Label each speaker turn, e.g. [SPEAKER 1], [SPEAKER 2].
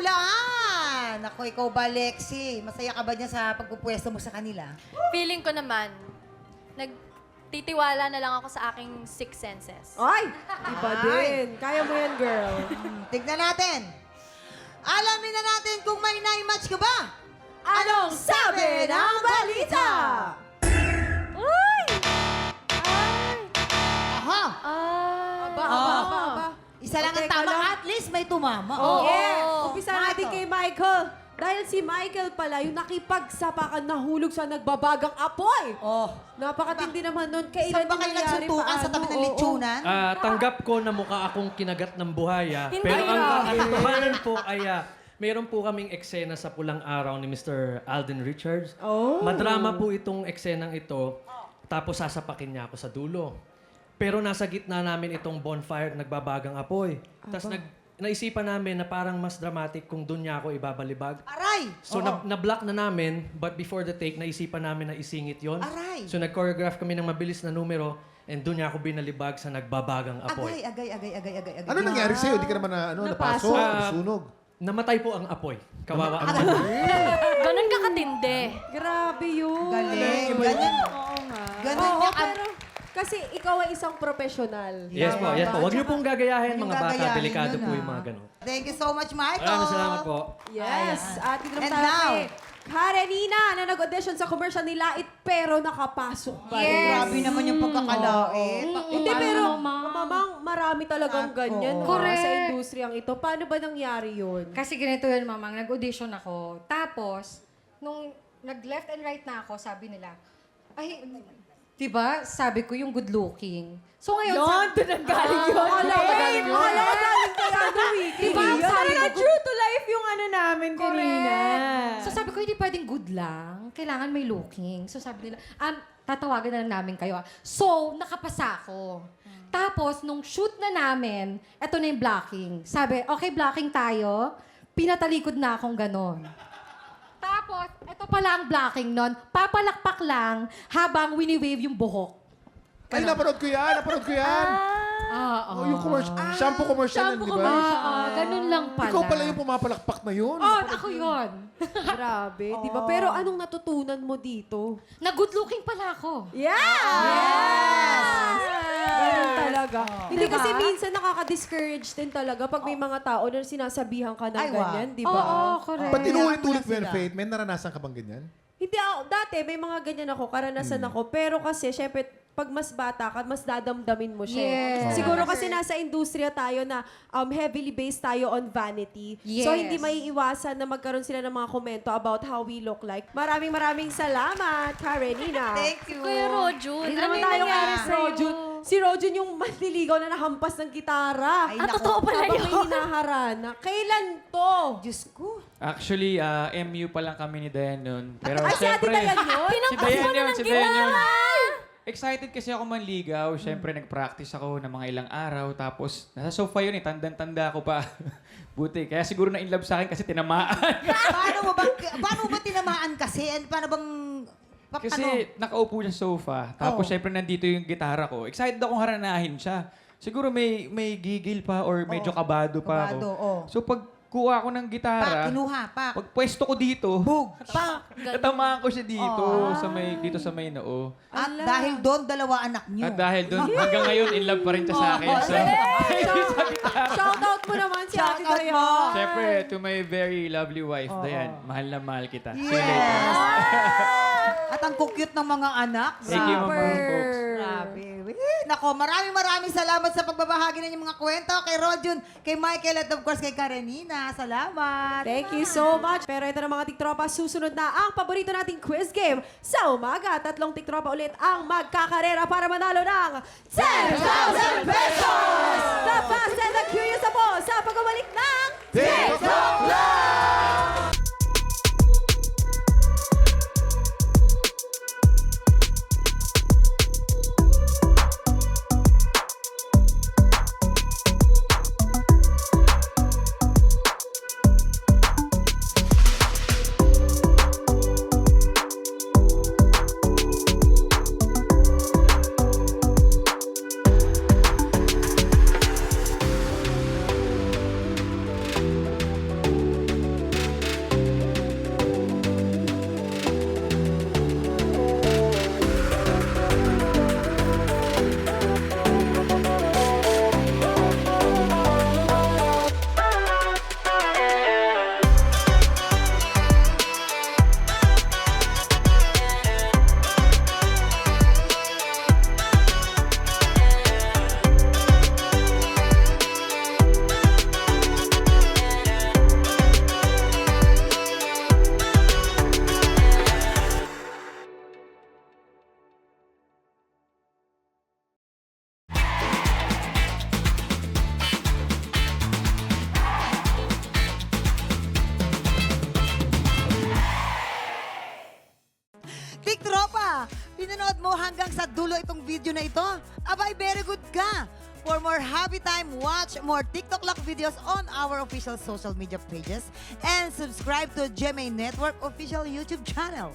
[SPEAKER 1] hulaan. Ako, ikaw ba, Lexi? Masaya ka ba niya sa pagpupwesto mo sa kanila?
[SPEAKER 2] Feeling ko naman, nagtitiwala na lang ako sa aking six senses.
[SPEAKER 3] Ay! Iba din. Kaya mo yan, girl.
[SPEAKER 1] Tignan natin. Alamin na natin kung may nai-match ka ba.
[SPEAKER 3] Anong sabi ng balita?
[SPEAKER 2] Uy! Ay!
[SPEAKER 1] Aha!
[SPEAKER 2] Ah!
[SPEAKER 1] Isa lang ang
[SPEAKER 3] Okay,
[SPEAKER 1] tama.
[SPEAKER 3] lang.
[SPEAKER 1] At least may tumama.
[SPEAKER 2] Oo.
[SPEAKER 3] Yeah! Umpisa natin
[SPEAKER 1] Michael.
[SPEAKER 3] kay Michael. Dahil si Michael pala, yung nakipagsapakan nahulog sa nagbabagang apoy.
[SPEAKER 1] Oh.
[SPEAKER 3] Napakatindi naman nun.
[SPEAKER 1] Saan
[SPEAKER 3] Kailan
[SPEAKER 1] ba kayo nagsuntukan sa tabi ng lechonan?
[SPEAKER 4] Tanggap ko na mukha akong kinagat ng buhaya.
[SPEAKER 2] Hindi
[SPEAKER 4] Pero ang
[SPEAKER 2] grabe.
[SPEAKER 4] katotohanan po ay meron po kaming eksena sa Pulang Araw ni Mr. Alden Richards.
[SPEAKER 3] Oh.
[SPEAKER 4] Madrama po itong eksenang ito. Tapos sasapakin niya ako sa dulo. Pero nasa gitna namin itong bonfire, nagbabagang apoy. Tapos naisipan namin na parang mas dramatic kung doon niya ako ibabalibag.
[SPEAKER 1] Aray!
[SPEAKER 4] So na-block na namin, but before the take, naisipan namin na isingit yon.
[SPEAKER 1] Aray!
[SPEAKER 4] So nag-choreograph kami ng mabilis na numero and doon niya ako binalibag sa nagbabagang apoy.
[SPEAKER 1] Agay.
[SPEAKER 5] Ano nangyari sa'yo? Di ka naman napasok, nasunog.
[SPEAKER 4] Namatay po ang apoy. Kawawa ang
[SPEAKER 2] Ganon ka katindi.
[SPEAKER 3] Grabe yun.
[SPEAKER 1] Galing.
[SPEAKER 3] Oo nga.
[SPEAKER 1] Ganun
[SPEAKER 3] Oo,
[SPEAKER 1] yung-
[SPEAKER 3] pero kasi ikaw ay isang profesional.
[SPEAKER 4] Yes po, yes po. Huwag niyo pong gagayahin,
[SPEAKER 1] Huwag
[SPEAKER 4] mga
[SPEAKER 1] niyong
[SPEAKER 4] bata.
[SPEAKER 1] gagayahin
[SPEAKER 4] Delikado
[SPEAKER 1] yun,
[SPEAKER 4] po yung mga
[SPEAKER 1] ah.
[SPEAKER 4] ganun.
[SPEAKER 1] Thank you so much, Michael.
[SPEAKER 4] Maraming salamat po.
[SPEAKER 3] Yes. At dito naman
[SPEAKER 1] And
[SPEAKER 3] tayo
[SPEAKER 1] now?
[SPEAKER 3] kay Karenina na nag-audition sa commercial ni Lait pero nakapasok pa rin.
[SPEAKER 1] Grabe naman yung pagkakalait.
[SPEAKER 3] Hindi, pero mamang marami talagang ganyan
[SPEAKER 1] Oo.
[SPEAKER 3] sa industriyang ito. Paano ba nangyari yun?
[SPEAKER 6] Kasi ganito yun, mamang. Nag-audition ako. Tapos, nung nag-left and right na ako, sabi nila, ay, diba, sabi ko yung good looking. So ngayon,
[SPEAKER 3] doon ang galing yun. Akala ko galing yun. Akala ko galing kay ano, Wiki.
[SPEAKER 6] Diba, sabi ko,
[SPEAKER 3] true to life yung ano namin
[SPEAKER 6] correct. So sabi ko, hindi pwedeng good lang. Kailangan may looking. So sabi nila, tatawagan na lang namin kayo. So, nakapasa ako. Tapos, nung shoot na namin, eto na yung blocking. Sabi, okay, blocking tayo. Pinatalikod na akong ganon. Tapos, eto pala ang blocking nun. Papalakpak lang habang wini-wave yung buhok.
[SPEAKER 5] Ay, napanood ko yan. Oh, yung shampoo commercial yun, di ba?
[SPEAKER 6] Ganun lang pala.
[SPEAKER 5] Ikaw pala yung pumapalakpak na yun.
[SPEAKER 6] Oh, ako yun.
[SPEAKER 3] Grabe, di ba? Pero anong natutunan mo dito?
[SPEAKER 6] Na-good looking pala ako.
[SPEAKER 3] Yes! Ganun talaga. Hindi
[SPEAKER 6] Diba?
[SPEAKER 3] kasi minsan nakaka-discourage din talaga pag may mga tao na sinasabihan ka ng
[SPEAKER 1] Ay, wow.
[SPEAKER 3] ganyan, di
[SPEAKER 6] Oo,
[SPEAKER 3] ba?
[SPEAKER 6] correct.
[SPEAKER 5] Ba't inuulit-ulit mo
[SPEAKER 1] Kaya
[SPEAKER 5] yan,
[SPEAKER 1] sila.
[SPEAKER 5] Faith? May naranasan ka bang ganyan?
[SPEAKER 3] Hindi ako, dati may mga ganyan ako, karanasan ako. Pero kasi, syempre, pag mas bata ka, mas dadamdamin mo siya.
[SPEAKER 6] Yes.
[SPEAKER 3] Siguro kasi nasa industriya tayo na heavily based tayo on vanity. So,
[SPEAKER 6] Yes.
[SPEAKER 3] hindi maiiwasan na magkaroon sila ng mga komento about how we look like. Maraming salamat, Karenina.
[SPEAKER 1] Thank you.
[SPEAKER 2] Kuya Rojun,
[SPEAKER 3] Dito
[SPEAKER 2] ano
[SPEAKER 3] naman
[SPEAKER 2] yung
[SPEAKER 3] tayo
[SPEAKER 2] nangyari
[SPEAKER 3] kay
[SPEAKER 2] sa'yo?
[SPEAKER 3] Rojun. Si Rojun yung manliligaw na nahampas ng gitara.
[SPEAKER 1] Ay, naku.
[SPEAKER 2] totoo pala
[SPEAKER 3] Habang
[SPEAKER 2] yun?
[SPEAKER 3] may hinaharana. Kailan to?
[SPEAKER 1] Diyos ko.
[SPEAKER 7] Actually, MU pa lang kami ni Dayan noon. Pero
[SPEAKER 3] Ay, si Ate Dayan yun?
[SPEAKER 7] si Dayan yun, si Dayan yun. Excited kasi ako manligaw. Siyempre, nag-practice ako ng mga ilang araw. Tapos, nasa sofa yun eh. Tandang-tanda ko pa. Buti. Kaya siguro na-inlove sa akin kasi tinamaan.
[SPEAKER 1] Paano mo ba tinamaan kasi? And paano bang...
[SPEAKER 7] Kasi nakaupo siya sa sofa. Tapos, syempre, nandito yung gitara ko. Excited akong haranahin siya. Siguro may gigil pa or medyo kabado pa
[SPEAKER 1] kabado,
[SPEAKER 7] ako.
[SPEAKER 1] oo.
[SPEAKER 7] So, pag kuha ako ng gitara,
[SPEAKER 1] Kinuha,
[SPEAKER 7] pag pwesto ko dito,
[SPEAKER 1] Bug.
[SPEAKER 7] natamaan ko siya dito, dito sa may noo.
[SPEAKER 1] At dahil doon, dalawa anak niyo.
[SPEAKER 7] At dahil doon, hanggang ngayon, in love pa rin siya sa akin. So,
[SPEAKER 3] Shoutout mo naman si Ate
[SPEAKER 1] Shoutout
[SPEAKER 3] Dayan.
[SPEAKER 1] mo.
[SPEAKER 7] syempre, to my very lovely wife, Dayan, mahal na mahal kita. See you later.
[SPEAKER 1] At ang cute ng mga anak.
[SPEAKER 7] Thank you, Mama folks.
[SPEAKER 1] Grabe. Nako, maraming salamat sa pagbabahagi ng inyong mga kwento kay Rojun, kay Michael, at of course kay Karenina. Salamat.
[SPEAKER 3] Thank you so much. Pero ito na mga tiktropa, susunod na ang paborito nating quiz game. Sa umaga, 3 tiktropa ulit ang magkakarera para manalo ng 10,000 pesos! The fast and the curious na po sa pagbabalik ng TikTok Live!
[SPEAKER 1] Pinanood mo hanggang sa dulo itong video na ito? Abay, very good ka! For more happy time, watch more TikTok Lock videos on our official social media pages and subscribe to GMA Network official YouTube channel.